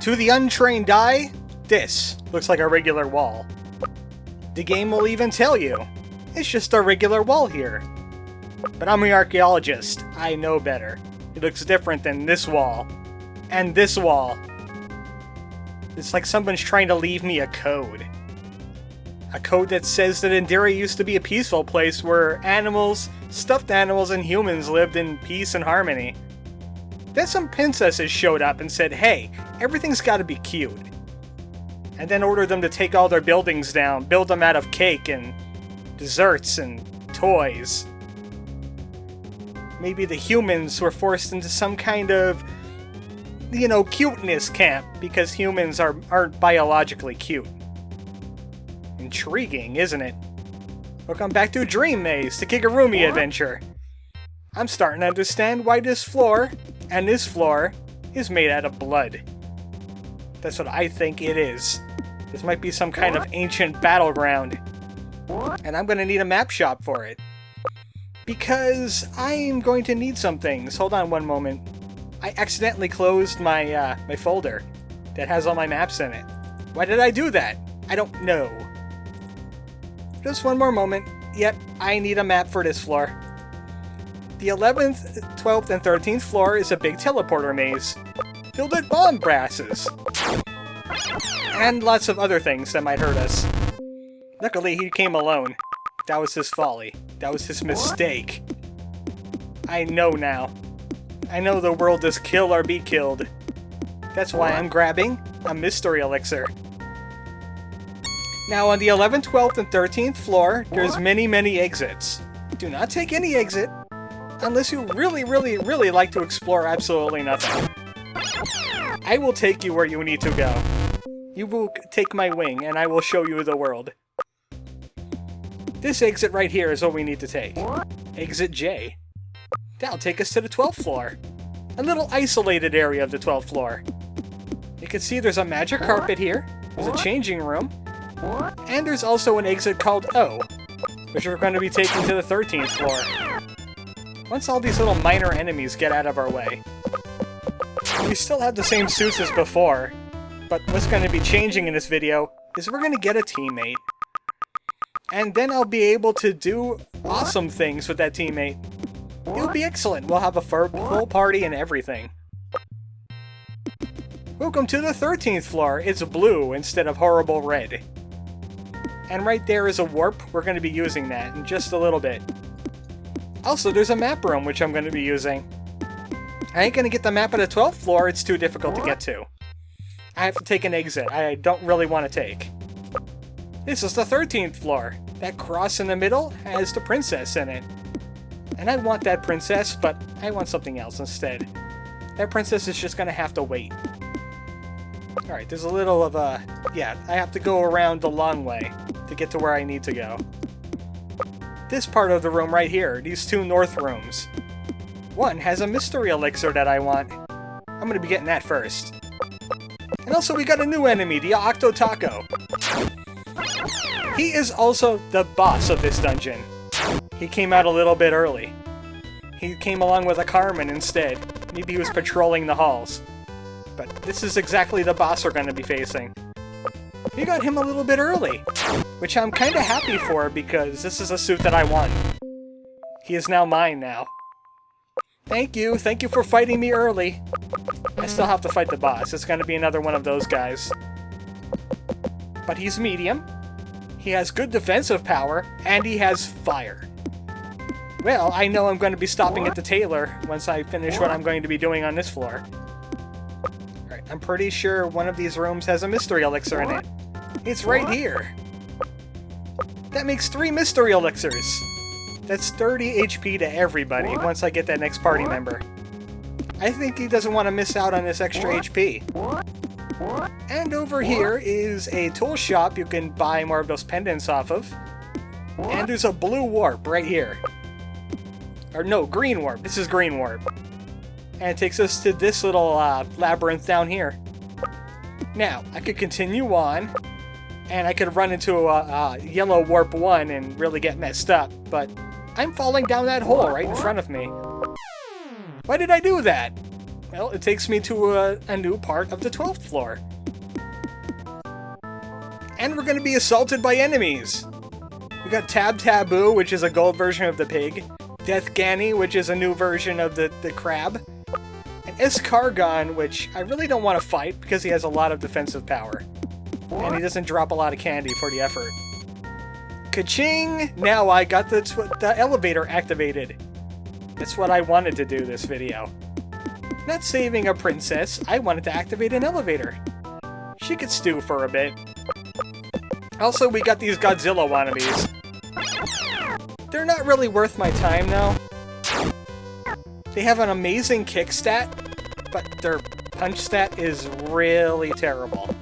To the untrained eye, this looks like a regular wall. The game will even tell you, it's just a regular wall here. But I'm the archaeologist, I know better. It looks different than this wall. And this wall. It's like someone's trying to leave me a code. A code that says that Indira used to be a peaceful place where animals, stuffed animals, and humans lived in peace and harmony. Then some princesses showed up and said, hey, everything's gotta be cute. And then ordered them to take all their buildings down, build them out of cake and desserts and toys. Maybe the humans were forced into some kind of, cuteness camp because humans aren't biologically cute. Intriguing, isn't it? Welcome back to Dream Maze, the Kigurumi adventure. I'm starting to understand why this floor and this floor is made out of blood. That's what I think it is. This might be some kind of ancient battleground. And I'm going to need a map shop for it. Because I'm going to need some things. Hold on one moment. I accidentally closed my my folder that has all my maps in it. Why did I do that? I don't know. Just one more moment. Yep, I need a map for this floor. The 11th, 12th, and 13th floor is a big teleporter maze, filled with bomb brasses. And lots of other things that might hurt us. Luckily, he came alone. That was his folly. That was his mistake. I know now. I know the world is kill or be killed. That's why I'm grabbing a mystery elixir. Now on the 11th, 12th, and 13th floor, there's many exits. Do not take any exit, unless you really like to explore absolutely nothing. I will take you where you need to go. You will take my wing, and I will show you the world. This exit right here is what we need to take. Exit J. That'll take us to the 12th floor. A little isolated area of the 12th floor. You can see there's a magic carpet here, there's a changing room, and there's also an exit called O, which we're going to be taking to the 13th floor. Once all these little minor enemies get out of our way. We still have the same suits as before, but what's going to be changing in this video is we're going to get a teammate. And then I'll be able to do awesome things with that teammate. It'll be excellent. We'll have a full party and everything. Welcome to the 13th floor. It's blue instead of horrible red. And right there is a warp. We're going to be using that in just a little bit. Also, there's a map room, which I'm going to be using. I ain't going to get the map of the 12th floor. It's too difficult to get to. I have to take an exit I don't really want to take. This is the 13th floor. That cross in the middle has the princess in it. And I want that princess, but I want something else instead. That princess is just going to have to wait. Alright, there's a little of a... Yeah, I have to go around the long way to get to where I need to go. This part of the room right here, these two north rooms. One has a mystery elixir that I want. I'm going to be getting that first. And also we got a new enemy, the Octo-Tako. He is also the boss of this dungeon. He came out a little bit early. He came along with a Carmen instead. Maybe he was patrolling the halls. But this is exactly the boss we're going to be facing. We got him a little bit early, which I'm kind of happy for because this is a suit that I won. He is now mine now. Thank you for fighting me early. I still have to fight the boss. It's going to be another one of those guys. But he's medium. He has good defensive power, and he has fire. Well, I know I'm going to be stopping at the tailor once I finish what I'm going to be doing on this floor. Alright, I'm pretty sure one of these rooms has a mystery elixir in it. It's right here. That makes 3 mystery elixirs. That's 30 HP to everybody once I get that next party member. I think he doesn't want to miss out on this extra HP. And over here is a tool shop you can buy more of those pendants off of. And there's a blue warp right here. Or no, green warp. This is green warp. And it takes us to this little labyrinth down here. Now, I could continue on, and I could run into a yellow warp 1 and really get messed up, but I'm falling down that hole right in front of me. Why did I do that? Well, it takes me to a new part of the 12th floor. And we're going to be assaulted by enemies. We got Taboo, which is a gold version of the pig. Death Ganny, which is a new version of the crab. And Escargon, which I really don't want to fight because he has a lot of defensive power. And he doesn't drop a lot of candy for the effort. Ka-ching! Now I got the elevator activated. That's what I wanted to do this video. Not saving a princess, I wanted to activate an elevator. She could stew for a bit. Also, we got these Godzilla wannabes. They're not really worth my time, though. They have an amazing kick stat, but their punch stat is really terrible.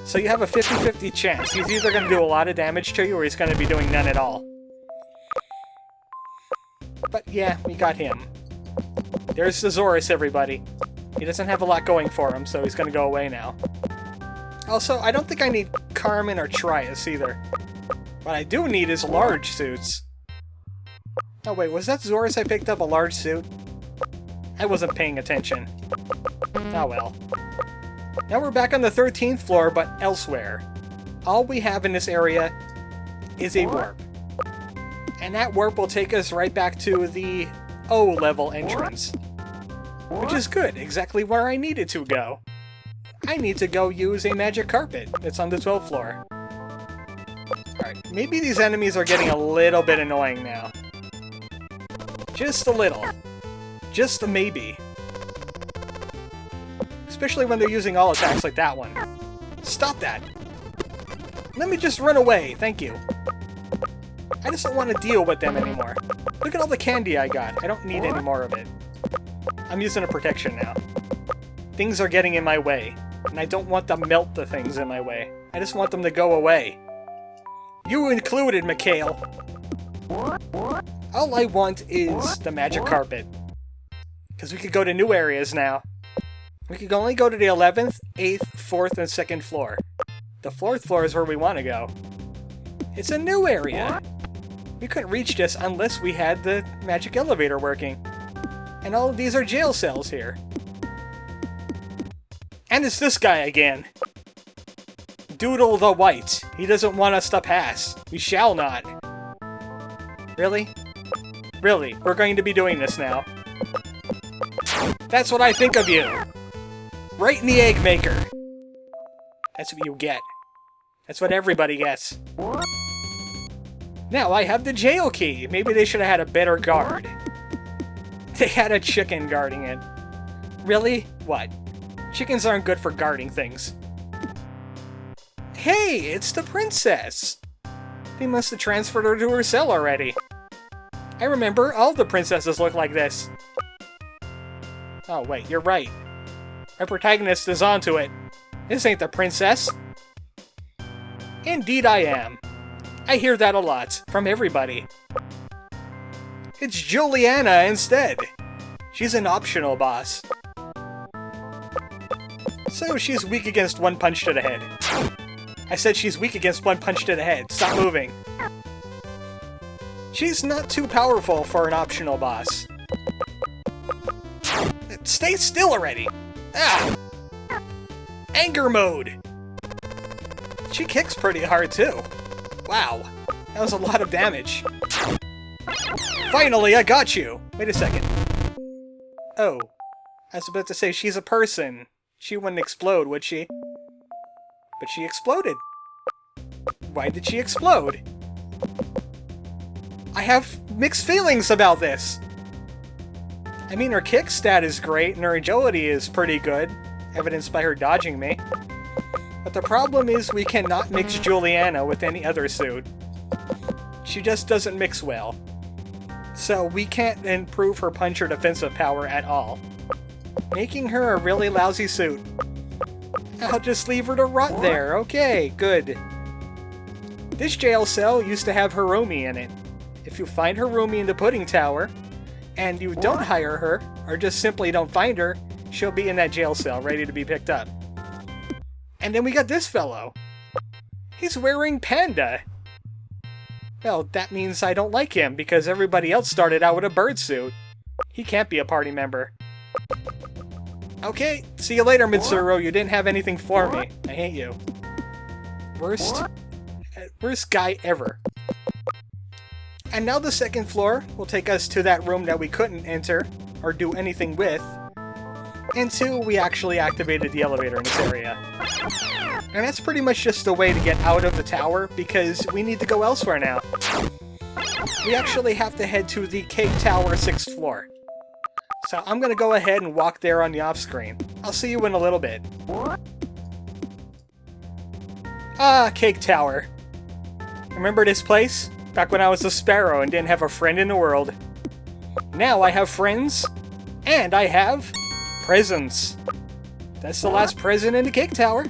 So you have a 50-50 chance. He's either going to do a lot of damage to you, or he's going to be doing none at all. But yeah, we got him. There's Thesaurus, everybody. He doesn't have a lot going for him, so he's going to go away now. Also, I don't think I need Carmen or Trias either. What I do need is large suits. Oh wait, was that Zorus I picked up a large suit? I wasn't paying attention. Oh well. Now we're back on the 13th floor, but elsewhere. All we have in this area is a warp. And that warp will take us right back to the O-level entrance. Which is good, exactly where I needed to go. I need to go use a magic carpet that's on the 12th floor. Alright, maybe these enemies are getting a little bit annoying now. Just a little. Just a maybe. Especially when they're using all attacks like that one. Stop that! Let me just run away, thank you. I just don't want to deal with them anymore. Look at all the candy I got. I don't need any more of it. I'm using a protection now. Things are getting in my way. And I don't want to melt the things in my way. I just want them to go away. You included, Mikhail. All I want is the magic carpet. Because we could go to new areas now. We could only go to the 11th, 8th, 4th, and 2nd floor. The 4th floor is where we want to go. It's a new area. We couldn't reach this unless we had the magic elevator working. And all of these are jail cells here. And it's this guy again. Doodle the White. He doesn't want us to pass. We shall not. Really? Really, we're going to be doing this now. That's what I think of you. Right in the egg maker. That's what you get. That's what everybody gets. Now I have the jail key. Maybe they should have had a better guard. They had a chicken guarding it. Really? What? Chickens aren't good for guarding things. Hey, it's the princess! They must have transferred her to her cell already. I remember, all the princesses look like this. Oh wait, you're right. Our protagonist is onto it. This ain't the princess. Indeed I am. I hear that a lot, from everybody. It's Juliana instead. She's an optional boss. So she's weak against one punch to the head. I said she's weak against one punch to the head. Stop moving. She's not too powerful for an optional boss. Stay still already! Ah! Anger mode! She kicks pretty hard too. Wow, that was a lot of damage. Finally, I got you! Wait a second. Oh, I was about to say she's a person. She wouldn't explode, would she? But she exploded. Why did she explode? I have mixed feelings about this. I mean, her kick stat is great, and her agility is pretty good, evidenced by her dodging me. But the problem is we cannot mix Juliana with any other suit. She just doesn't mix well. So we can't improve her punch or defensive power at all. Making her a really lousy suit. I'll just leave her to rot there. Okay, good. This jail cell used to have Hirumi in it. If you find Hirumi in the Pudding Tower, and you don't hire her, or just simply don't find her, she'll be in that jail cell, ready to be picked up. And then we got this fellow. He's wearing Panda. Well, that means I don't like him, because everybody else started out with a bird suit. He can't be a party member. Okay, see you later, Mitsuru. You didn't have anything for me. I hate you. Worst guy ever. And now the second floor will take us to that room that we couldn't enter or do anything with until we actually activated the elevator in this area. And that's pretty much just a way to get out of the tower because we need to go elsewhere now. We actually have to head to the Cake Tower 6th floor. So I'm going to go ahead and walk there on the off-screen. I'll see you in a little bit. Ah, Cake Tower. Remember this place? Back when I was a sparrow and didn't have a friend in the world. Now I have friends, and I have presents. That's the last present in the Cake Tower.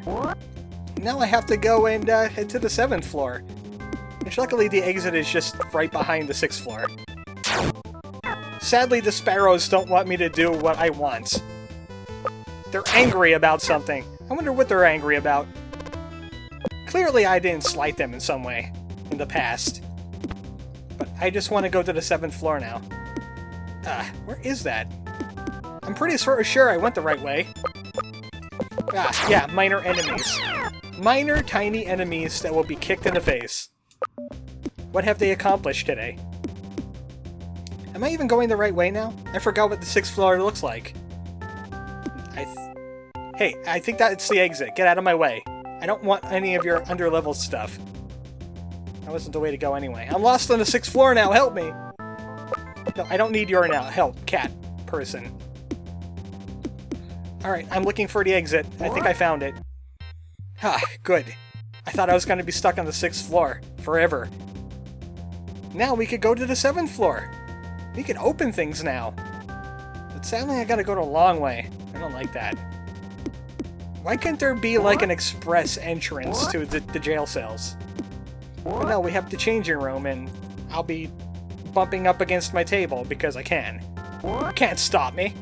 Now I have to go and head to the 7th floor. Which luckily the exit is just right behind the 6th floor. Sadly, the sparrows don't want me to do what I want. They're angry about something. I wonder what they're angry about. Clearly I didn't slight them in some way in the past. But I just want to go to the 7th floor now. Where is that? I'm pretty sure I went the right way. Yeah, minor enemies. Minor, tiny enemies that will be kicked in the face. What have they accomplished today? Am I even going the right way now? I forgot what the 6th floor looks like. Hey, I think that's the exit. Get out of my way. I don't want any of your underlevel stuff. That wasn't the way to go anyway. I'm lost on the 6th floor now. Help me. No, I don't need your now. Help, cat person. Alright, I'm looking for the exit. I think I found it. Good. I thought I was going to be stuck on the 6th floor. Forever. Now we could go to the 7th floor. We can open things now. But sadly I gotta go the long way. I don't like that. Why couldn't there be like an express entrance to the jail cells? But no, we have the changing room and I'll be bumping up against my table because I can. You can't stop me.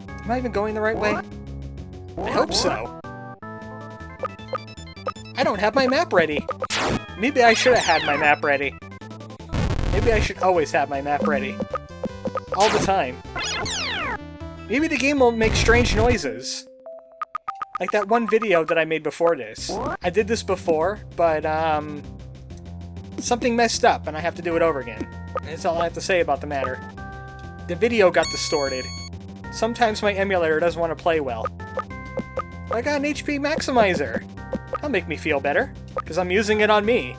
Am I even going the right way? I hope so. I don't have my map ready. Maybe I should have had my map ready. Maybe I should always have my map ready. All the time. Maybe the game will make strange noises. Like that one video that I made before this. I did this before, but something messed up and I have to do it over again. That's all I have to say about the matter. The video got distorted. Sometimes my emulator doesn't want to play well. I got an HP maximizer. That'll make me feel better, because I'm using it on me.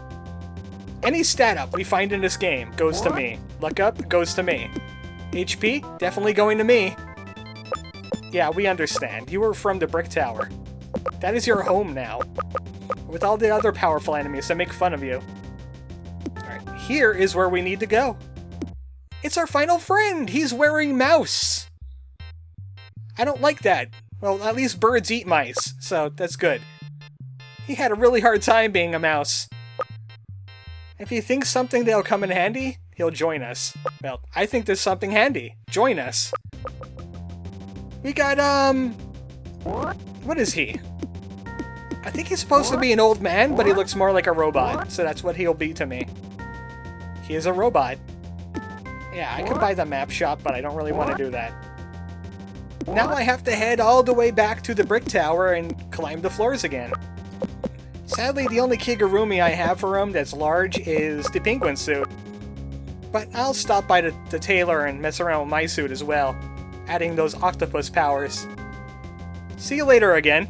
Any stat up we find in this game goes to me. Luck up goes to me. HP, definitely going to me. Yeah, we understand. You were from the Brick Tower. That is your home now. With all the other powerful enemies that make fun of you. Alright, here is where we need to go. It's our final friend! He's wearing mouse! I don't like that. Well, at least birds eat mice, so that's good. He had a really hard time being a mouse. If he thinks something that'll come in handy, he'll join us. Well, I think there's something handy. Join us. We got, what is he? I think he's supposed to be an old man, but he looks more like a robot, so that's what he'll be to me. He is a robot. Yeah, I could buy the map shop, but I don't really want to do that. Now I have to head all the way back to the Brick Tower and climb the floors again. Sadly, the only Kigurumi I have for him that's large is the penguin suit. But I'll stop by the tailor and mess around with my suit as well, adding those octopus powers. See you later again.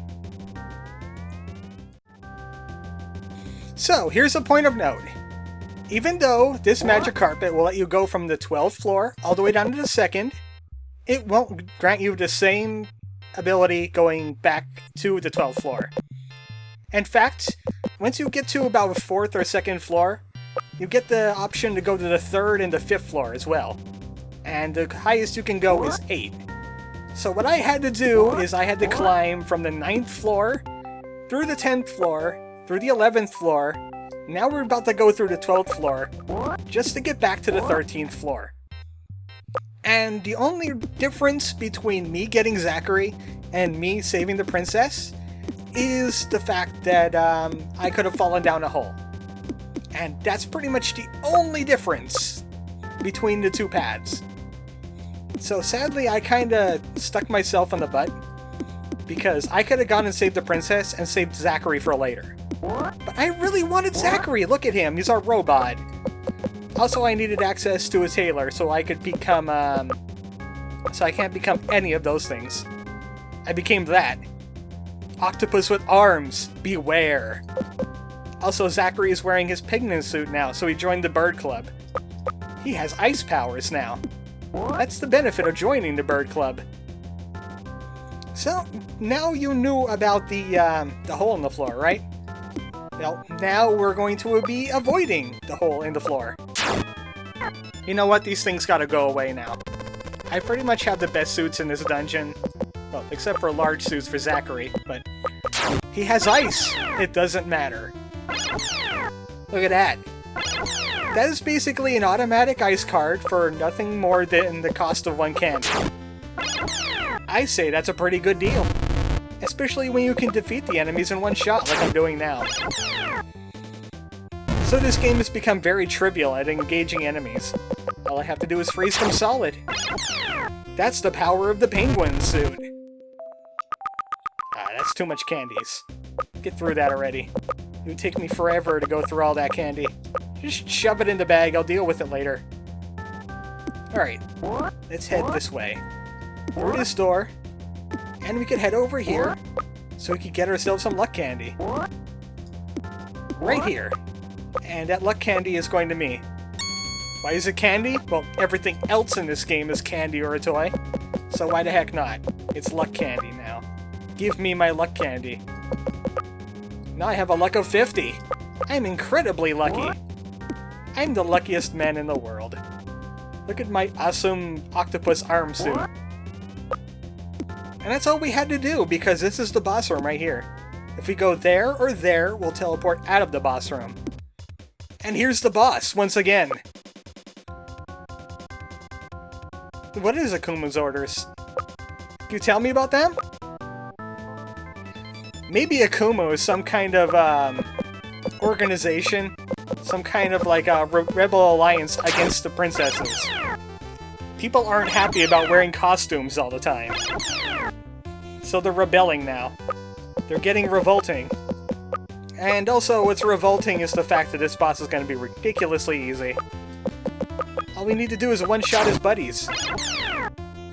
So, here's a point of note. Even though this magic carpet will let you go from the 12th floor all the way down to the 2nd, it won't grant you the same ability going back to the 12th floor. In fact, once you get to about the 4th or 2nd floor, you get the option to go to the 3rd and the 5th floor as well. And the highest you can go is 8. So what I had to do is I had to climb from the 9th floor, through the 10th floor, through the 11th floor. Now we're about to go through the 12th floor, just to get back to the 13th floor. And the only difference between me getting Zachary and me saving the princess is the fact that I could have fallen down a hole. And that's pretty much the only difference between the two paths. So sadly, I kinda stuck myself in the butt, because I could have gone and saved the princess and saved Zachary for later. But I really wanted Zachary! Look at him, he's our robot! Also, I needed access to a tailor so I could become, so I can't become any of those things. I became that. Octopus with arms, beware! Also, Zachary is wearing his pigment suit now, so he joined the bird club. He has ice powers now. That's the benefit of joining the bird club. So, now you knew about the hole in the floor, right? Well, now we're going to be avoiding the hole in the floor. You know what? These things gotta go away now. I pretty much have the best suits in this dungeon. Well, except for large suits for Zachary, but he has ice! It doesn't matter. Look at that. That is basically an automatic ice card for nothing more than the cost of 1 candy. I say that's a pretty good deal. Especially when you can defeat the enemies in one shot like I'm doing now. So this game has become very trivial at engaging enemies. All I have to do is freeze them solid. That's the power of the penguin suit. Ah, that's too much candies. Get through that already. It would take me forever to go through all that candy. Just shove it in the bag, I'll deal with it later. Alright, let's head this way. Through this door. And we could head over here, so we could get ourselves some luck candy. Right here. And that luck candy is going to me. Why is it candy? Well, everything else in this game is candy or a toy. So why the heck not? It's luck candy now. Give me my luck candy. Now I have a luck of 50. I'm incredibly lucky. I'm the luckiest man in the world. Look at my awesome octopus arm suit. And that's all we had to do, because this is the boss room right here. If we go there or there, we'll teleport out of the boss room. And here's the boss, once again. What is Akuma's orders? Can you tell me about them? Maybe Akuma is some kind of, organization. Some kind of, like, rebel alliance against the princesses. People aren't happy about wearing costumes all the time. So they're rebelling now. They're getting revolting. And also, what's revolting is the fact that this boss is going to be ridiculously easy. All we need to do is one-shot his buddies.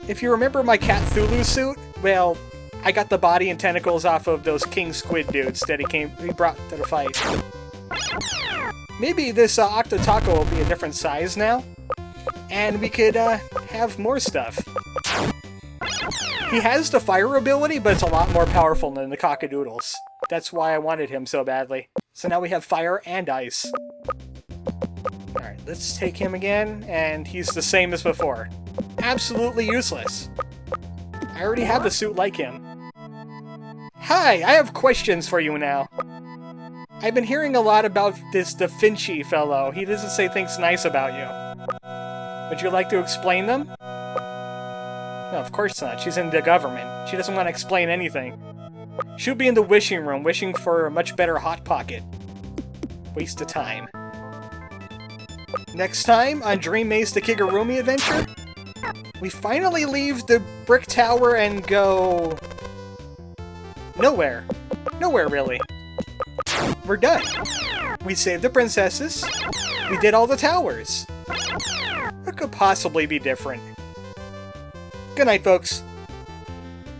If you remember my Cat Thulu suit, well, I got the body and tentacles off of those king squid dudes that he brought to the fight. Maybe this Octo-Tako will be a different size now, and we could have more stuff. He has the fire ability, but it's a lot more powerful than the cockadoodles. That's why I wanted him so badly. So now we have fire and ice. Alright, let's take him again, and he's the same as before. Absolutely useless. I already have a suit like him. Hi, I have questions for you now. I've been hearing a lot about this Da Vinci fellow. He doesn't say things nice about you. Would you like to explain them? No, of course not. She's in the government. She doesn't want to explain anything. She'll be in the wishing room, wishing for a much better Hot Pocket. Waste of time. Next time, on Dream Maze the Kigurumi adventure, we finally leave the brick tower and go... nowhere. Nowhere, really. We're done. We saved the princesses. We did all the towers. What could possibly be different? Good night, folks.